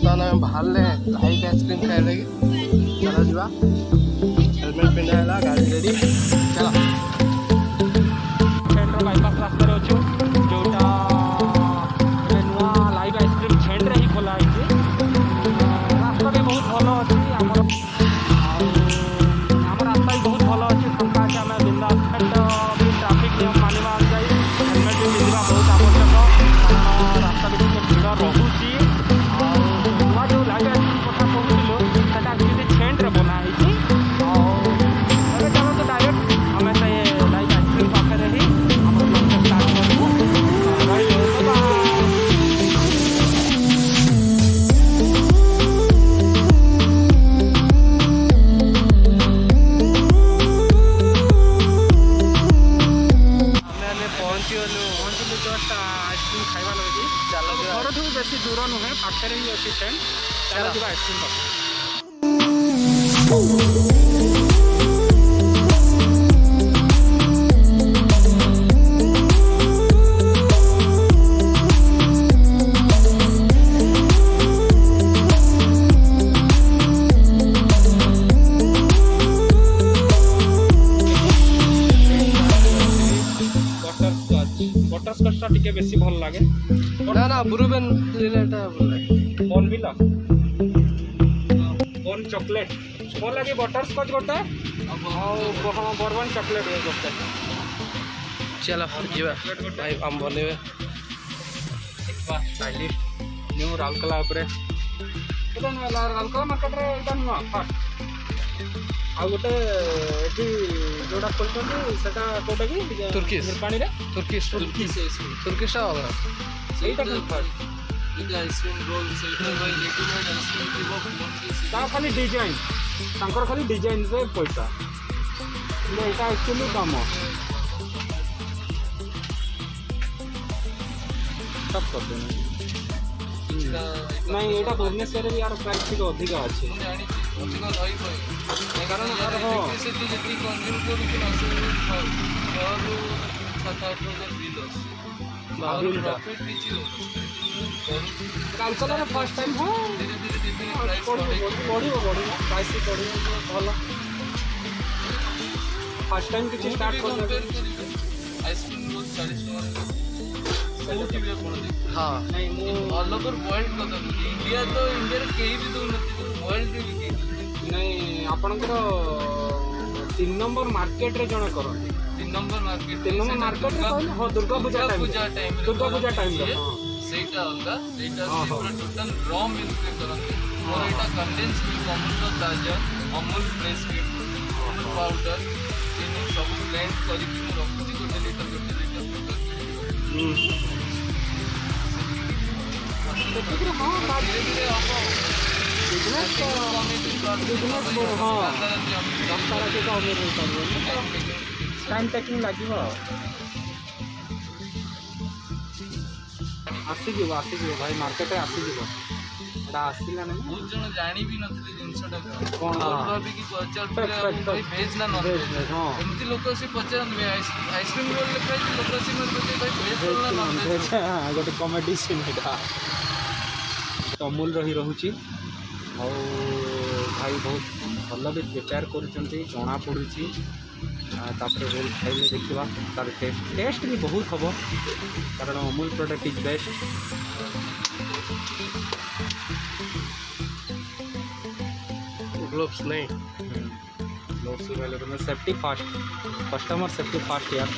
ବର୍ତ୍ତମାନ ଆମେ ବାହାରିଲେ ଲାଇକ୍ ଆଇସ୍କ୍ରିମ୍ ଖାଇବା ଲାଗି। ଚାଲ ଯିବା। ହେଲମେଟ୍ ପିନ୍ଧା ହେଲା, ଗାଡ଼ି ରେଡ଼ି, ଚାଲ। ଛେଣ୍ଡର ବାଇପାସ୍ ରାସ୍ତାରେ ଅଛୁ, ଯେଉଁଟା ଏବେ ନୂଆ ଲାଇଭ୍ ଆଇସ୍କ୍ରିମ୍ ଛେଣ୍ଡରେ ହିଁ ଖୋଲା ହେଇଛି। ରାସ୍ତା ବି ବହୁତ ଭଲ ଅଛି ଆମର, ଆଉ ଆମ ରାସ୍ତା ବି ବହୁତ ଭଲ ଅଛି, ଫାଙ୍କା ଅଛି। ଆମେ ବିନ୍ଦାସ ବି ଟ୍ରାଫିକ୍ ନିୟମ ମାନିବା ଅନୁଯାୟୀ ହେଲମେଟ୍ ବି ପିନ୍ଧିବା ବହୁତ ଆବଶ୍ୟକ, କାରଣ ରାସ୍ତା ବି ଟିକେ ଭିଡ଼ ରହୁଛି। ଆଉ ନୂଆ ଯେଉଁ ଲାଇଭ୍ ଆଇସ୍କ୍ରିମ୍ କଥା କହୁଥିଲୁ ସେଟା ଆକ୍ଚୁଆଲି ଛେଣ୍ଡରେ ବନା ହେଇଛି। ଆଉ ଏବେ ଚାଲନ୍ତୁ ଡାଇରେକ୍ଟ ଆମେ ସେ ଲାଇଭ୍ ଆଇସ୍କ୍ରିମ୍ ପାଖରେ ହିଁ ଆମର ବ୍ଲଗ୍ଟା ଷ୍ଟାର୍ଟ କରିବୁ। ରହିଲୁ, ବାଏ। ପହଞ୍ଚିଲୁ ଜଷ୍ଟ ଆଇସ୍କ୍ରିମ୍ ଖାଇବା ଲାଗି। ଚାଲ ଯିବା। ଘରଠୁ ବେଶୀ ଦୂର ନୁହେଁ, ପାଖରେ ହିଁ ଅଛି ଟ୍ରେନ୍। ଚାଲ ଯିବା ଆଇସ୍କ୍ରିମ୍ ପାଖକୁ। ବଟରସ୍କଚଟା ଟିକେ ବେଶୀ ଭଲ ଲାଗେ। ନା ନା ବ୍ରୁବେନ୍ ଏଟା ଭଲ ଲାଗେ। ବନଭିଲା ବନ୍ ଚକୋଲେଟ୍ ଭଲ ଲାଗେ। ବଟରସ୍କଚ୍ ଗୋଟେ ଆଉ ବରବନ୍ ଚକୋଲେଟ୍ ଗୋଟେ। ଚାଲ ଯିବା, ଭାଇ ଆମ ବନେଇବେ। ଷ୍ଟାଇଲିଷ୍ଟ ନ୍ୟୁ ରାଉରକେଲା ଉପରେ ଏଇଟା ନୁହେଁ, ରାଉରକେଲା ମାର୍କେଟରେ ଏଇଟା ନୁହଁ ଫାଷ୍ଟ। ଆଉ ଗୋଟେ ଏଠି ଯେଉଁଟା ଖୋଲିଛନ୍ତି ସେଟା କେଉଁଟା କି ତୁର୍କିଶ ପାଣିରେ ତୁର୍କିଶଟା ଅଲଗା। ସେଇଟା କିନ୍ତୁ ଫାଷ୍ଟ ତା ଖାଲି ଡିଜାଇନ୍, ତାଙ୍କର ଖାଲି ଡିଜାଇନ୍ରେ ପଇସା, କିନ୍ତୁ ଏଇଟା ଆକ୍ଚୁଆଲି କାମ ସବ୍ କରିଦେବେ। ନାଇଁ ଏଇଟା ଭୁବନେଶ୍ୱରରେ ବି ୟାର ପ୍ରାଇସ୍ ଟିକେ ଅଧିକା ଅଛି, କାରଣ ରାଉରକେଲାରେ ଫାର୍ଷ୍ଟ ଟାଇମ୍। ହଁ ବଢ଼ିବ ପ୍ରାଇସ୍ ବି ବଢ଼ିବ, ଭଲ। ଫାର୍ଷ୍ଟ ଟାଇମ୍ କିଛି ଷ୍ଟାର୍ଟ କରିଦେବେ। ହଁ ନାଇଁ ମୁଁ ଅଲ୍ ଓଭର ୱାର୍ଲଡ କଥା କହୁଛି, ଇଣ୍ଡିଆ ତ ଇଣ୍ଡିଆରେ କେହି ବି ଦେଉନଥିବେ, ୱାର୍ଲଡରେ ବି କେହି। ନାଇଁ ଆପଣଙ୍କର 3 ନମ୍ବର ମାର୍କେଟରେ ଜଣେ କରନ୍ତି। 3 ନମ୍ବର ମାର୍କେଟ, 3 ନମ୍ବର ମାର୍କେଟରେ କହିଲେ ହଁ ଦୁର୍ଗା ପୂଜା ଟାଇମ୍, ଦୁର୍ଗା ପୂଜା ଟାଇମ୍ରେ ସେଇଟା ଅଲଗା। ସେଇଟା ପୁରା ଟୋଟାଲ ର ମିଲ୍କରେ କରନ୍ତି। ମୋର ଏଇଟା କଣ୍ଡେନ୍ସ ମିଲ୍କ, ଅମୁଲର ତାଜା, ଅମୁଲ ଫ୍ରେଶ କ୍ରିମ୍, ପାଉଡର, ଚିନି ସବୁ ବ୍ଲେଣ୍ଡ କରିକି ମୁଁ ରଖୁଛି। ଗୋଟେ ଲିଟର ଦେଖିକିରି ହଁ ଧୀରେ ଧୀରେ ହବ। ବିଜନେସ୍ ହଁ ରାସ୍ତା ରାତିଟା ଅମିର ହେଇପାରିବନି, ଟାଇମ୍ ଟେକିଂ ଲାଗିବ। ଆଉ ଆସିଯିବ ଭାଇ, ମାର୍କେଟରେ ଆସିଯିବ। ଏଇଟା ଆସିଲାନି, ବହୁତ ଜଣ ଜାଣି ବି ନଥିଲେ ଜିନିଷଟା କ'ଣ ଭାବିକି ପଚାରୁଥିଲେ ଭାଇ ଭେଜ୍ ନା ନନ୍ ଭେଜ୍। ହଁ ଏମିତି ଲୋକ ଆସି ପଚାରନ୍ତି ଭାଇ ଆଇସ୍କ୍ରିମ୍ ରୋଲ୍ ଲେଖାହେଇଛି, ଲୋକ ଆସି ମୋତେ ପଚାରେ ଭାଇ ଭେଜ୍ ରୋଲ୍ ନା ନନ୍ ଭେଜ୍। ଗୋଟେ କମେଡି ସିନ୍ ଏଇଟା। ଅମୁଲର ହିଁ ରହୁଛି, ଆଉ ଭାଇ ବହୁତ ଭଲ ବି ପ୍ରିପେୟାର କରୁଛନ୍ତି, ଜଣାପଡ଼ୁଛି। ତାପରେ ରୋଲ୍ ଖାଇଲେ ଦେଖିବା ତାର ଟେଷ୍ଟ ବି ବହୁତ ହେବ, କାରଣ Amul product is best. Gloves नहीं, ग्लोव्स अवेलेबल है। Safety fast, customer safety fast यार।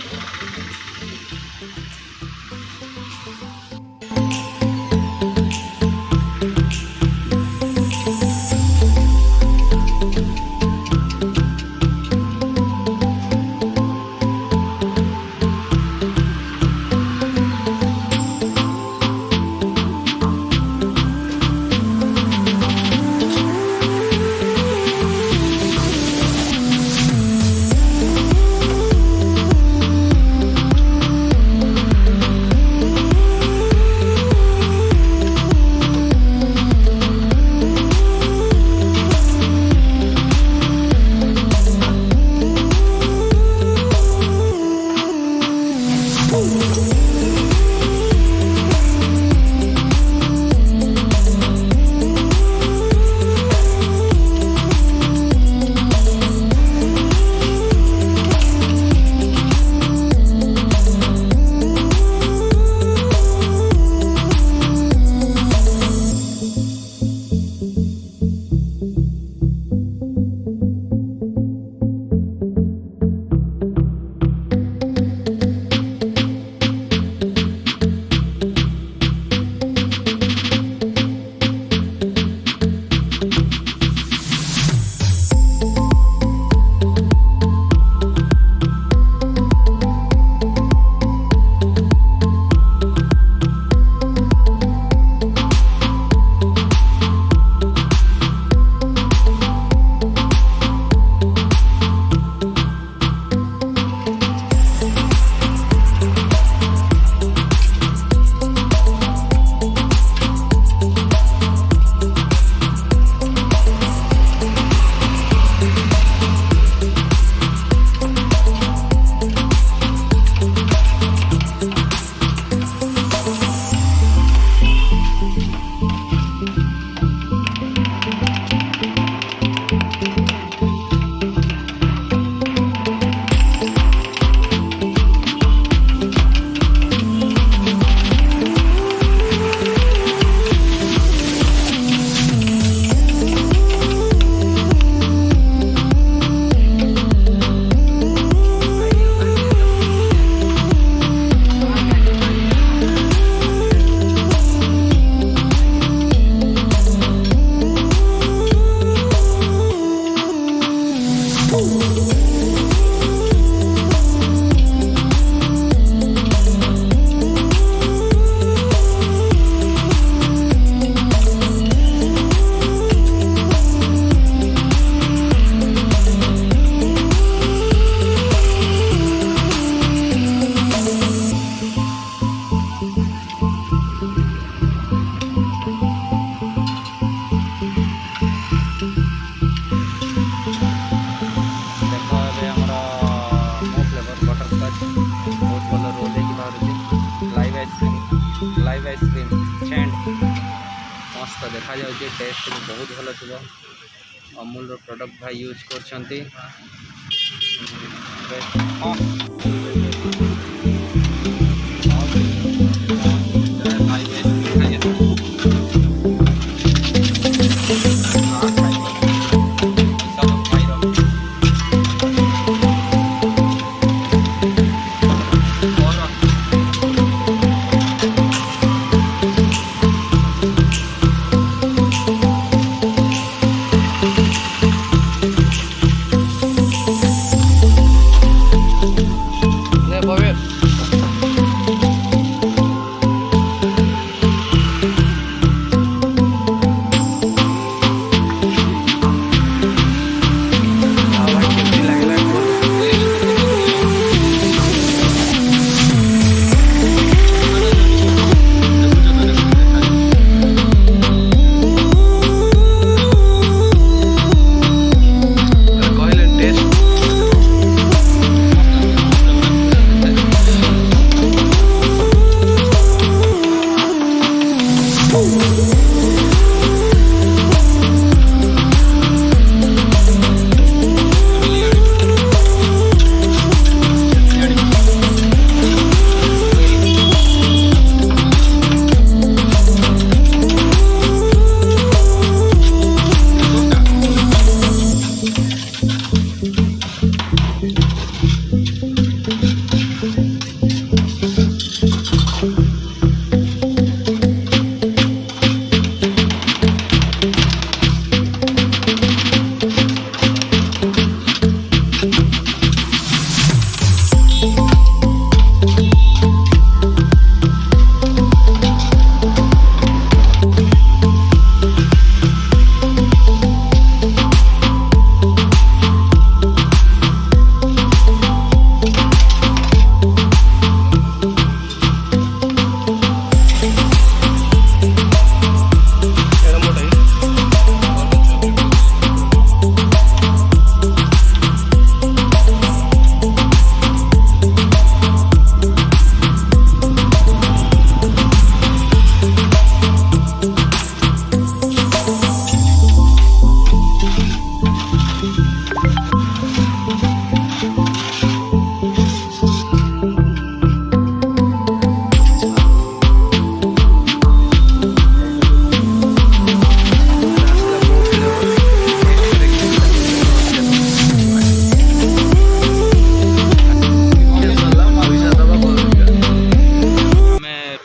लाइव आइसक्रीम छेंड मस्त देखा जाउछि टेस्ट भी बहुत भल थी अमूल प्रोडक्ट भाई यूज कर ले भव्य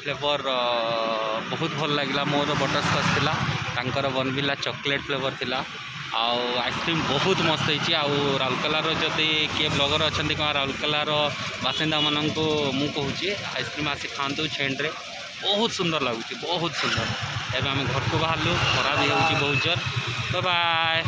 फ्लेवर बहुत भल लगे मोर बटरस्कच थिला तांकर बनविला चॉकलेट फ्लेवर थिला आउ आइसक्रीम बहुत मस्त होती आउ राउरकेलार जदि किए ब्लगर अच्छा क्या राउरकेलार बासिंदा मानू मुझे आइसक्रीम आसी खातु छेंड्रे बहुत सुंदर लगुच बहुत सुंदर एवं आम घर को बाहर खरा भी हो बहुत जोर बाय।